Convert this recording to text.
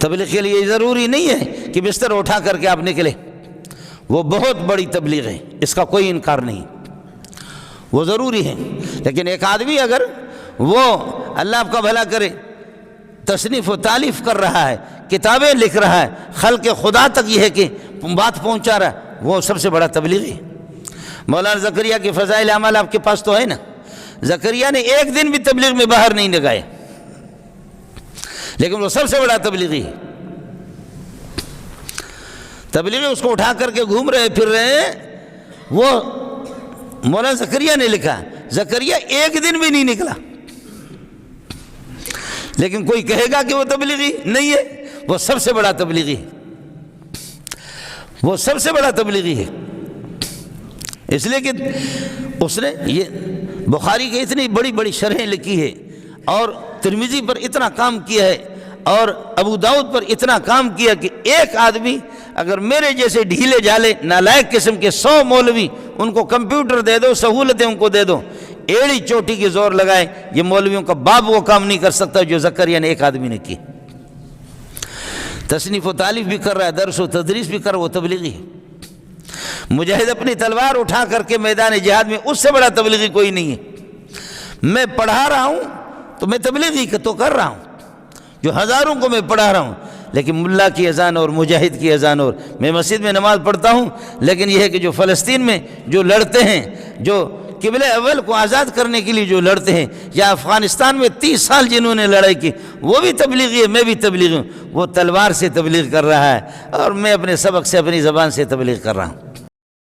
تبلیغ کے لیے ضروری نہیں ہے کہ بستر اٹھا کر کے آپ نکلے، وہ بہت بڑی تبلیغ ہے، اس کا کوئی انکار نہیں، وہ ضروری ہے۔ لیکن ایک آدمی اگر وہ اللہ آپ کا بھلا کرے تصنیف و تالیف کر رہا ہے، کتابیں لکھ رہا ہے، خلق خدا تک یہ ہے کہ بات پہنچا رہا ہے، وہ سب سے بڑا تبلیغی ہے۔ مولانا زکریا کی فضائل اعمال آپ کے پاس تو ہے نا، زکریا نے ایک دن بھی تبلیغ میں باہر نہیں لگائے، لیکن وہ سب سے بڑا تبلیغی ہے۔ تبلیغی اس کو اٹھا کر کے گھوم رہے پھر رہے ہیں، وہ مولانا زکریا نے لکھا، زکریا ایک دن بھی نہیں نکلا، لیکن کوئی کہے گا کہ وہ تبلیغی نہیں ہے، وہ سب سے بڑا تبلیغی ہے، وہ سب سے بڑا تبلیغی ہے۔ اس لیے کہ اس نے یہ بخاری کی اتنی بڑی بڑی شرحیں لکھی ہے، اور ترمذی پر اتنا کام کیا ہے، اور ابو داؤد پر اتنا کام کیا کہ ایک آدمی اگر میرے جیسے ڈھیلے جھالے نالائق قسم کے 100 مولوی ان کو کمپیوٹر دے دو، سہولتیں ان کو دے دو، ایڑی چوٹی کی زور لگائے، یہ مولویوں کا باپ وہ کام نہیں کر سکتا جو زکریا نے ایک آدمی نے کی۔ تصنیف و تالیف بھی کر رہا ہے، درس و تدریس بھی کر رہا ہے، وہ تبلیغی ہے۔ مجاہد اپنی تلوار اٹھا کر کے میدان جہاد میں، اس سے بڑا تبلیغی کوئی نہیں ہے۔ میں پڑھا رہا ہوں تو میں تبلیغی تو کر رہا ہوں، جو ہزاروں کو میں پڑھا رہا ہوں، لیکن ملا کی اذان اور مجاہد کی اذان، اور میں مسجد میں نماز پڑھتا ہوں، لیکن یہ ہے کہ جو فلسطین میں جو لڑتے ہیں، جو قبلہ اول کو آزاد کرنے کے لیے جو لڑتے ہیں، یا افغانستان میں 30 سال جنہوں نے لڑائی کی، وہ بھی تبلیغی ہے، میں بھی تبلیغی ہوں۔ وہ تلوار سے تبلیغ کر رہا ہے، اور میں اپنے سبق سے، اپنی زبان سے تبلیغ کر رہا ہوں۔